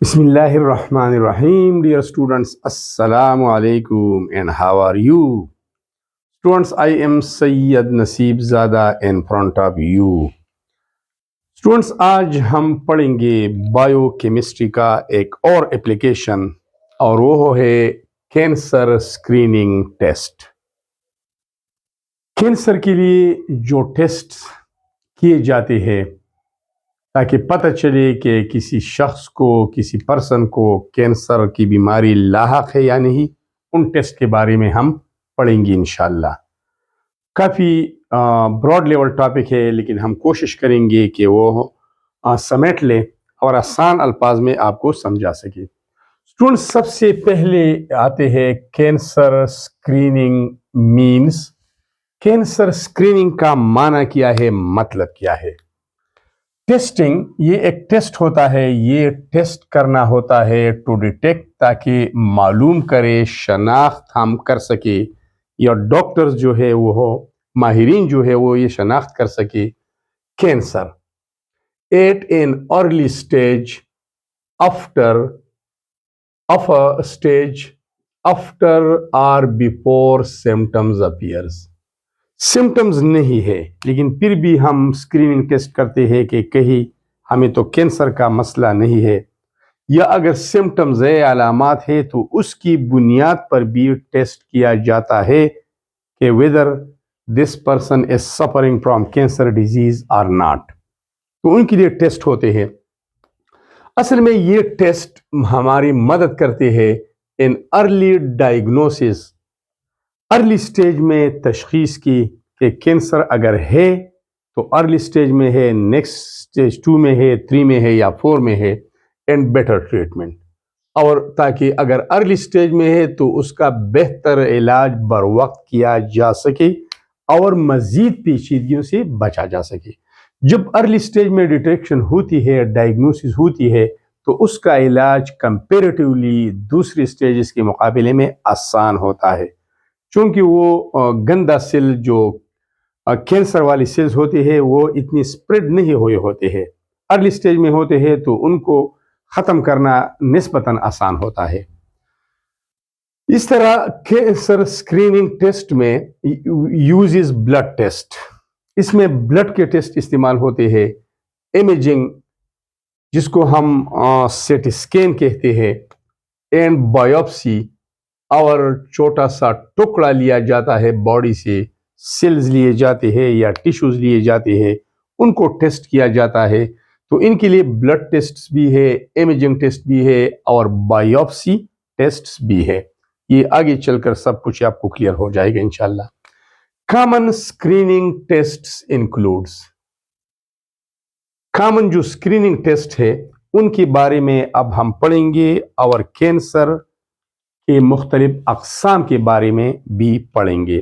Bismillahir Rahmanir Rahim. Dear students, Assalamu alaikum and how are you? Students, I am Sayyid Naseeb Zada in front of you. Students, आज हम पढ़ेंगे biochemistry का एक और application और वो है कैंसर स्क्रीनिंग टेस्ट। कैंसर के लिए जो टेस्ट किए जाते हैं ताकि पता चले कि किसी शख्स को, किसी पर्सन को कैंसर की बीमारी लाहक है या नहीं, उन टेस्ट के बारे में हम पढ़ेंगे इंशाल्लाह। काफ़ी ब्रॉड लेवल टॉपिक है, लेकिन हम कोशिश करेंगे कि वो समेट ले और आसान अल्फाज में आपको समझा सके। स्टूडेंट्स, सबसे पहले आते हैं cancer screening means. Cancer screening का माना क्या है, मतलब क्या है। टेस्टिंग ये एक टेस्ट होता है, ये टेस्ट करना होता है टू डिटेक्ट, ताकि मालूम करे, शनाख्त हम कर सके, या डॉक्टर्स जो है वो माहिरीन जो है वो ये शनाख्त कर सके cancer at an early stage after और बिफोर सिम्टम्स अपीयर्स। सिम्टम्स नहीं है, लेकिन फिर भी हम स्क्रीनिंग टेस्ट करते हैं कि कहीं हमें तो कैंसर का मसला नहीं है, या अगर सिम्टम्स है, अलामात है, तो उसकी बुनियाद पर भी टेस्ट किया जाता है कि whether this person is suffering from cancer disease और नॉट। तो उनके लिए टेस्ट होते हैं। असल में ये टेस्ट हमारी मदद करते हैं in early diagnosis, early stage में तशखीस की कि कैंसर अगर है तो अर्ली स्टेज में है, नेक्स्ट स्टेज 2 में है, 3 में है या 4 में है, एंड बेटर ट्रीटमेंट। और ताकि अगर अर्ली स्टेज में है तो उसका बेहतर इलाज बर वक्त किया जा सके और मज़ीद पेचीदगियों से बचा जा सके। जब अर्ली स्टेज में डिटेक्शन होती है, डायग्नोसिस होती है, तो उसका इलाज कंपेरेटिवली दूसरी स्टेजेस के मुकाबले में आसान होता है, क्योंकि वो गंदा सेल जो कैंसर वाली सेल्स होती है वो इतनी स्प्रेड नहीं हुए होते हैं। अर्ली स्टेज में होते हैं तो उनको ख़त्म करना निस्बतन आसान होता है। इस तरह कैंसर स्क्रीनिंग टेस्ट में यूजेस ब्लड टेस्ट, इसमें ब्लड के टेस्ट इस्तेमाल होते हैं। इमेजिंग, जिसको हम सीटी स्कैन कहते हैं, एंड बायोप्सी, और छोटा सा टुकड़ा लिया जाता है बॉडी से, सेल्स लिए जाते हैं या टिश्यूज लिए जाते हैं, उनको टेस्ट किया जाता है। तो इनके लिए ब्लड टेस्ट भी है, इमेजिंग टेस्ट भी है और बायोप्सी टेस्ट भी है। ये आगे चलकर सब कुछ आपको क्लियर हो जाएगा इंशाल्लाह। Common screening tests includes, common जो स्क्रीनिंग टेस्ट है उनके बारे में अब हम पढ़ेंगे और कैंसर के मुख्तलिफ अक़साम के बारे में भी पढ़ेंगे।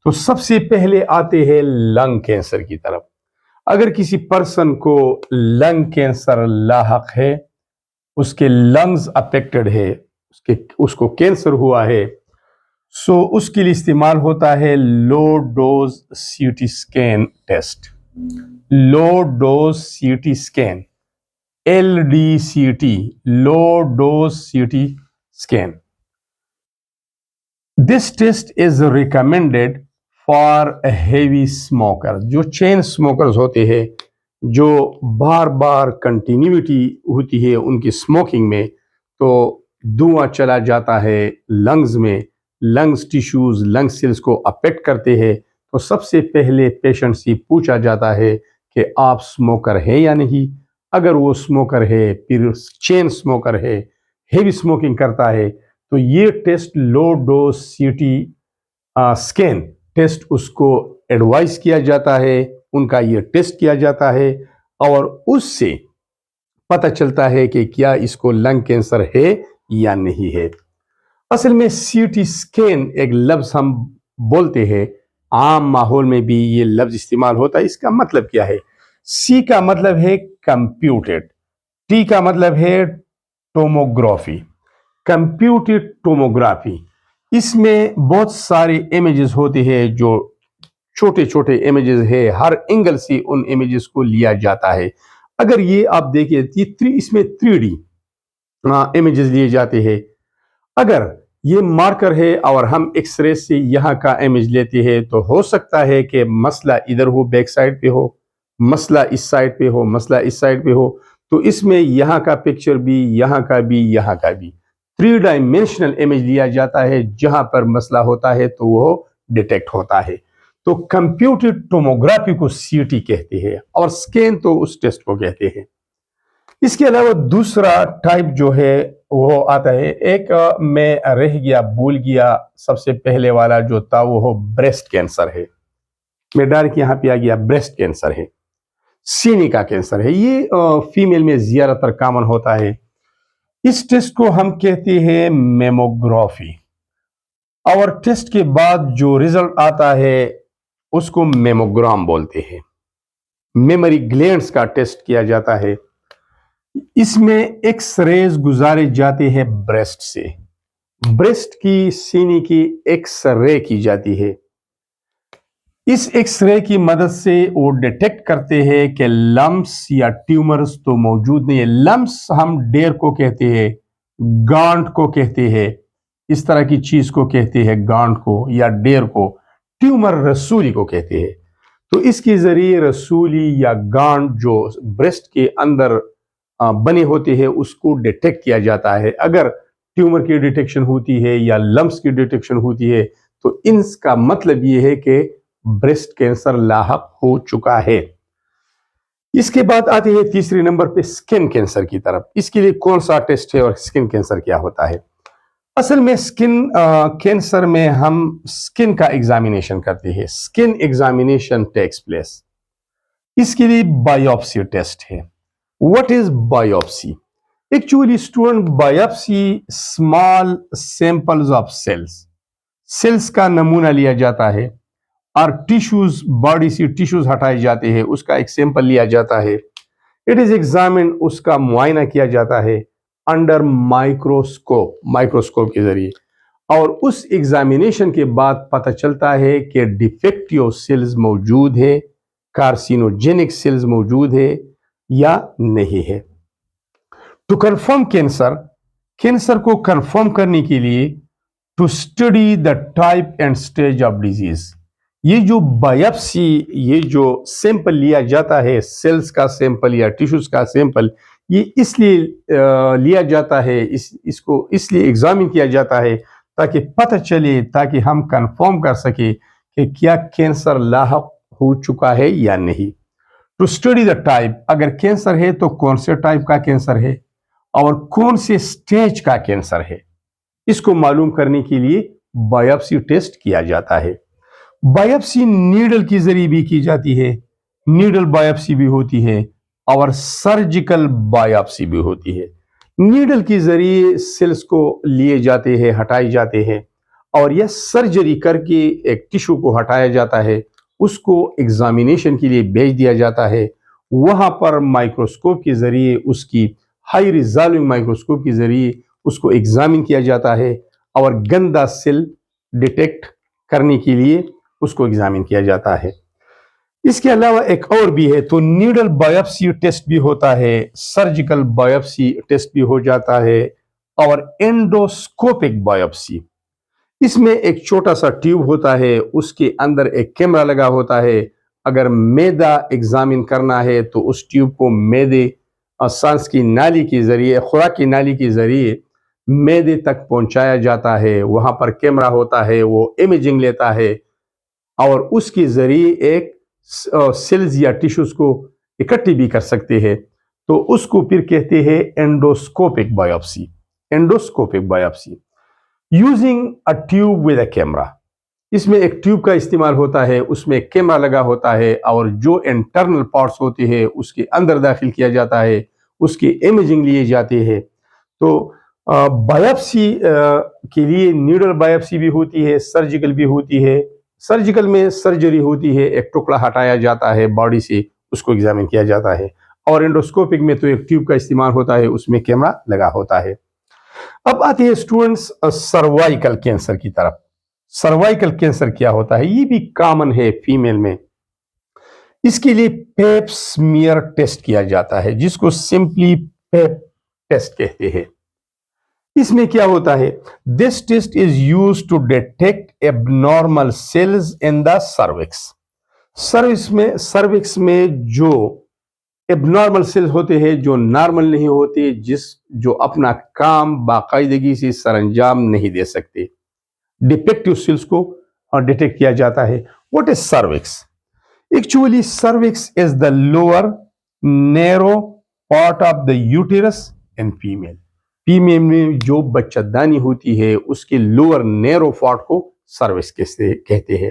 तो सबसे पहले आते हैं लंग कैंसर की तरफ। अगर किसी पर्सन को लंग कैंसर लाहक है, उसके लंग्स अफेक्टेड है, उसको कैंसर हुआ है, सो उसके लिए इस्तेमाल होता है low dose CT scan test. Low dose CT scan, LDCT, low dose CT scan. This test is recommended for heavy smoker, जो चेन स्मोकर्स होते हैं, जो बार बार कंटिन्यूटी होती है उनकी स्मोकिंग में, तो धुआं चला जाता है लंग्स में, लंग्स टिश्यूज, लंग सेल्स को अफेक्ट करते हैं। तो सबसे पहले पेशेंट से पूछा जाता है कि आप स्मोकर है या नहीं। अगर वो स्मोकर है, फिर चेन स्मोकर है, हेवी स्मोकिंग करता है, तो ये test low dose CT scan test उसको एडवाइस किया जाता है, उनका ये टेस्ट किया जाता है और उससे पता चलता है कि क्या इसको लंग कैंसर है या नहीं है। असल में सीटी स्कैन एक लफ्ज़ हम बोलते हैं, आम माहौल में भी ये लफ्ज़ इस्तेमाल होता है। इसका मतलब क्या है? सी का मतलब है कंप्यूटेड, टी का मतलब है टोमोग्राफी, कंप्यूटेड टोमोग्राफी। इसमें बहुत सारे इमेजेस होते हैं, जो छोटे छोटे इमेजेस है, हर एंगल से उन इमेजेस को लिया जाता है। अगर ये आप देखिए, इसमें 3D इमेजेस लिए जाते हैं। अगर ये मार्कर है और हम एक्स रे से यहाँ का इमेज लेते हैं तो हो सकता है कि मसला इधर हो, बैक साइड पे हो, मसला इस साइड पे हो, मसला इस साइड पे हो, तो इसमें यहाँ का पिक्चर भी, यहाँ का भी, यहाँ का भी 3 डायमेंशनल इमेज लिया जाता है। जहां पर मसला होता है तो वो डिटेक्ट होता है। तो कंप्यूटर टोमोग्राफी को सीटी कहते हैं और स्कैन तो उस टेस्ट को कहते हैं। इसके अलावा दूसरा टाइप जो है वो आता है, एक मैं रह गया, भूल गया, सबसे पहले वाला जो था वो ब्रेस्ट कैंसर है। मैं डायरेक्ट यहाँ पे आ गया, ब्रेस्ट कैंसर है, सीने का कैंसर है। ये फीमेल में ज्यादातर कॉमन होता है। इस टेस्ट को हम कहते हैं मेमोग्राफी, और टेस्ट के बाद जो रिजल्ट आता है उसको मेमोग्राम बोलते हैं। मेमोरी ग्लैंड्स का टेस्ट किया जाता है। इसमें एक्स रेज गुजारे जाते हैं ब्रेस्ट से, ब्रेस्ट की सीने की एक्स रे की जाती है। इस एक्स रे की मदद से वो डिटेक्ट करते हैं कि लम्प्स या ट्यूमर्स तो मौजूद नहीं है। लम्प्स हम डेर को कहते हैं, गांठ को कहते हैं, इस तरह की चीज को कहते हैं गांठ को या डेर को। ट्यूमर रसूली को कहते हैं। तो इसके जरिए रसूली या गांठ जो ब्रेस्ट के अंदर बने होते हैं उसको डिटेक्ट किया जाता है। अगर ट्यूमर की डिटेक्शन होती है या लम्प्स की डिटेक्शन होती है तो इसका मतलब ये है कि ब्रेस्ट कैंसर लाहक हो चुका है। इसके बाद आते हैं तीसरे नंबर पे स्किन कैंसर की तरफ। इसके लिए कौन सा टेस्ट है और स्किन कैंसर क्या होता है? असल में स्किन कैंसर में हम स्किन का एग्जामिनेशन करते हैं। Skin examination takes place. इसके लिए बायोप्सी टेस्ट है। What is biopsy? Actually student, biopsy small samples of cells का नमूना लिया जाता है और टिश्यूज, बॉडी से टिश्यूज हटाए जाते हैं, उसका एक सैंपल लिया जाता है। इट इज एग्जामिन, उसका मुआयना किया जाता है अंडर माइक्रोस्कोप के जरिए। और उस एग्जामिनेशन के बाद पता चलता है कि डिफेक्टिव सेल्स मौजूद है, कार्सिनोजेनिक सेल्स मौजूद है या नहीं है। टू कंफर्म कैंसर को कंफर्म करने के लिए to study the type and stage of disease, ये जो बायोप्सी, ये जो सैंपल लिया जाता है, सेल्स का सैंपल या टिश्यूज का सैंपल, ये इसलिए लिया जाता है, इसको इसलिए एग्जामिन किया जाता है ताकि पता चले, ताकि हम कंफर्म कर सके कि क्या कैंसर लाहक हो चुका है या नहीं। टू स्टडी द टाइप, अगर कैंसर है तो कौन से टाइप का कैंसर है और कौन से स्टेज का कैंसर है, इसको मालूम करने के लिए बायोप्सी टेस्ट किया जाता है। बायोप्सी नीडल के जरिए भी की जाती है, नीडल बायोप्सी भी होती है और सर्जिकल बायोप्सी भी होती है। नीडल के जरिए सेल्स को लिए जाते हैं, हटाए जाते हैं, और यह सर्जरी करके एक टिश्यू को हटाया जाता है, उसको एग्जामिनेशन के लिए भेज दिया जाता है। वहां पर माइक्रोस्कोप के जरिए, उसकी हाई रिजॉल्विंग माइक्रोस्कोप के जरिए उसको एग्जामिन किया जाता है और गंदा सेल डिटेक्ट करने के लिए उसको एग्जामिन किया जाता है। इसके अलावा एक और भी है, तो नीडल बायोप्सी टेस्ट भी होता है, सर्जिकल बायोप्सी टेस्ट भी हो जाता है, और एंडोस्कोपिक बायोप्सी। इसमें एक छोटा सा ट्यूब होता है, उसके अंदर एक कैमरा लगा होता है। अगर मैदा एग्जामिन करना है तो उस ट्यूब को मैदे सांस की नाली के जरिए, खुराक की नाली के जरिए मैदे तक पहुंचाया जाता है। वहां पर कैमरा होता है, वो इमेजिंग लेता है और उसके जरिए एक सेल्स या टिश्यूज को इकट्ठी भी कर सकते हैं। तो उसको फिर कहते हैं endoscopic biopsy. Endoscopic biopsy using a tube with a camera. इसमें एक ट्यूब का इस्तेमाल होता है, उसमें एक कैमरा लगा होता है और जो इंटरनल पार्ट्स होते हैं उसके अंदर दाखिल किया जाता है, उसकी इमेजिंग लिए जाते हैं। तो बायोप्सी के लिए नीडल बायोप्सी भी होती है, सर्जिकल भी होती है। सर्जिकल में सर्जरी होती है, एक टुकड़ा हटाया जाता है बॉडी से, उसको एग्जामिन किया जाता है। और एंडोस्कोपिक में तो एक ट्यूब का इस्तेमाल होता है, उसमें कैमरा लगा होता है। अब आते हैं स्टूडेंट्स सर्वाइकल कैंसर की तरफ। सर्वाइकल कैंसर क्या होता है? ये भी कॉमन है फीमेल में। इसके लिए पेप स्मीयर टेस्ट किया जाता है, जिसको सिंपली पेप टेस्ट कहते हैं। इसमें क्या होता है, this test is use to detect abnormal cells in the cervix. Cervix में जो एबनॉर्मल सेल्स होते हैं, जो नॉर्मल नहीं होते, जो अपना काम बाकायदगी से सरंजाम नहीं दे सकते, डिफेक्टिव सेल्स को डिटेक्ट किया जाता है। What is cervix? Actually cervix is the lower narrow part of the uterus in female. Female में जो बच्चादानी होती है उसके लोअर नैरो पार्ट को सर्विक्स कहते हैं।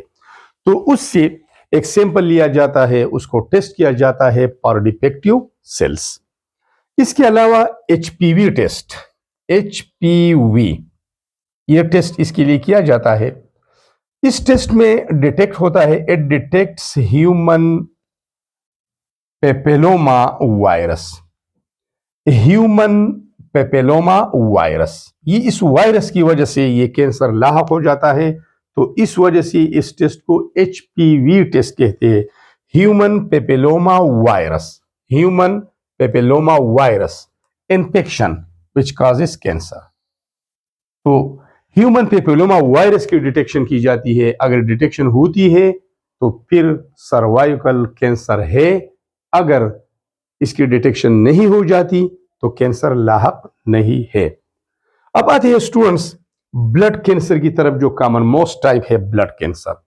तो उससे एक सैंपल लिया जाता है, उसको टेस्ट किया जाता है फॉर डिफेक्टिव सेल्स। इसके अलावा एचपीवी टेस्ट, एचपीवी ये टेस्ट इसके लिए किया जाता है। इस टेस्ट में डिटेक्ट होता है, it detects human papilloma virus. Human papilloma virus, ये इस वायरस की वजह से ये कैंसर लाहक हो जाता है, तो इस वजह से इस टेस्ट को एचपीवी टेस्ट कहते हैं, human papilloma virus. Human papilloma virus infection which causes cancer. तो ह्यूमन पेपिलोमा वायरस की डिटेक्शन की जाती है। अगर डिटेक्शन होती है तो फिर सर्वाइकल कैंसर है, अगर इसकी डिटेक्शन नहीं हो जाती तो कैंसर लाहक नहीं है। अब आते हैं स्टूडेंट्स ब्लड कैंसर की तरफ, जो कॉमन मोस्ट टाइप है blood cancer.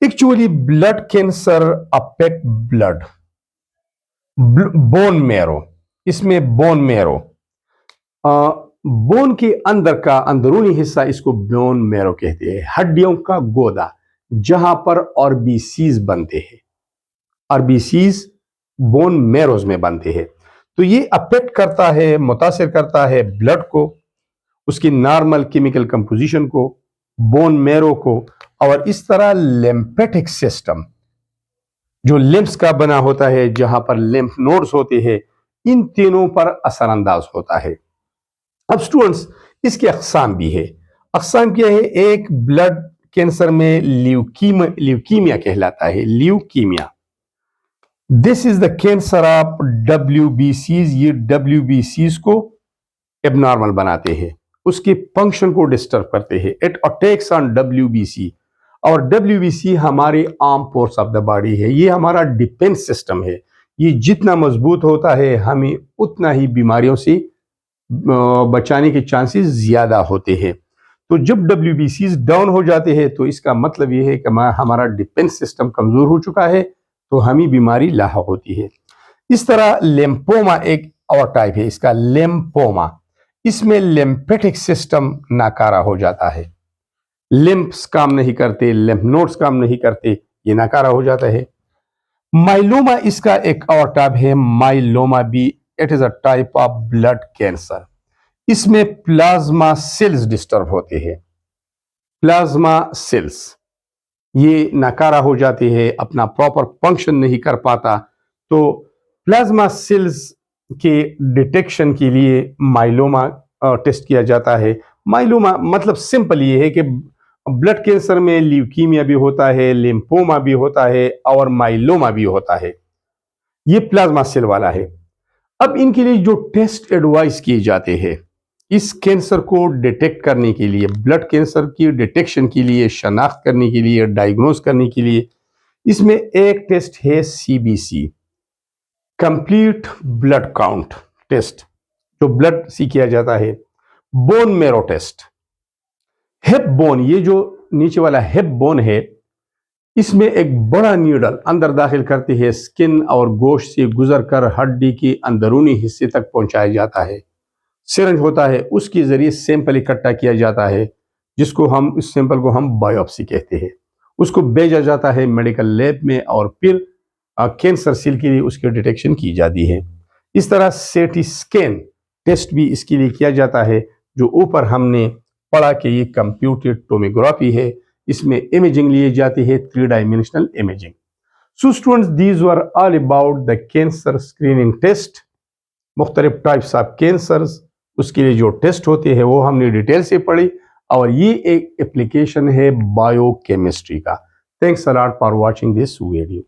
Actually blood cancer affect blood, bone marrow. इसमें बोन मैरो, बोन के अंदर का अंदरूनी हिस्सा, इसको बोन मैरो कहते हैं, हड्डियों का गोदा, जहां पर आरबीसीज बनते हैं। आरबीसीज बोन मैरोज में बनते हैं। तो ये अफेक्ट करता है, मुतासिर करता है ब्लड को, उसकी नॉर्मल केमिकल कंपोजिशन को, बोन मैरो को, और इस तरह लिम्फेटिक सिस्टम जो लिम्फ्स का बना होता है, जहां पर लिम्फ नोड्स होते हैं, इन तीनों पर असरअंदाज होता है। अब स्टूडेंट्स इसके अक़साम भी है। अक़साम क्या है? एक ब्लड कैंसर में ल्यूकीमिया कहलाता है, leukaemia. This is the cancer of WBCs। ये WBCs को एबनॉर्मल बनाते हैं, उसके फंक्शन को डिस्टर्ब करते हैं। इट अटैक्स ऑन WBC, और WBC हमारे arm force of the body है, ये हमारा डिफेंस सिस्टम है। ये जितना मजबूत होता है, हमें उतना ही बीमारियों से बचाने के चांसेस ज्यादा होते हैं। तो जब WBCs डाउन हो जाते हैं तो इसका मतलब ये है कि हमारा डिफेंस सिस्टम कमजोर हो चुका है, तो हमें बीमारी लाहक होती है। इस तरह लिम्फोमा एक और टाइप है इसका, लिम्फोमा। इसमें लिम्फेटिक सिस्टम नाकारा हो जाता है, लिम्फ्स काम नहीं करते, लिम्फ नोड्स काम नहीं करते, ये नाकारा हो जाता है। माइलोमा इसका एक और टाइप है, माइलोमा भी। It is a type of blood cancer. इसमें प्लाज्मा सेल्स डिस्टर्ब होते हैं, प्लाज्मा सेल्स ये नाकारा हो जाते हैं, अपना प्रॉपर फंक्शन नहीं कर पाता। तो प्लाज्मा सेल्स के डिटेक्शन के लिए माइलोमा टेस्ट किया जाता है। माइलोमा मतलब सिंपल ये है कि ब्लड कैंसर में ल्यूकीमिया भी होता है, लिम्फोमा भी होता है, और माइलोमा भी होता है। ये प्लाज्मा सेल वाला है। अब इनके लिए जो टेस्ट एडवाइस किए जाते हैं इस कैंसर को डिटेक्ट करने के लिए, ब्लड कैंसर की डिटेक्शन के लिए, शनाख्त करने के लिए, डायग्नोज करने के लिए, इसमें एक टेस्ट है CBC, complete blood count test, जो ब्लड से किया जाता है। Bone marrow test, hip bone, ये जो नीचे वाला हिप बोन है, इसमें एक बड़ा नीडल अंदर दाखिल करते हैं, स्किन और गोश्त से गुजर कर हड्डी के अंदरूनी हिस्से तक पहुंचाया जाता है। सिरिंज होता है, उसके जरिए सैंपल इकट्ठा किया जाता है, जिसको हम, इस सैंपल को हम बायोप्सी कहते हैं। उसको भेजा जाता है मेडिकल लैब में, और फिर कैंसर सेल के लिए उसकी डिटेक्शन की जाती है। इस तरह CT स्कैन टेस्ट भी इसके लिए किया जाता है, जो ऊपर हमने पढ़ा कि ये कंप्यूटेड टोमोग्राफी है। इसमें इमेजिंग लिए जाती है, 3 dimensional imaging. So students, these were all about the cancer screening test. मुख्तलिफ टाइप्स ऑफ कैंसर्स, उसके लिए जो टेस्ट होते हैं वो हमने डिटेल से पढ़ी, और ये एक एप्लीकेशन है बायोकेमिस्ट्री का। Thanks a lot for watching this video.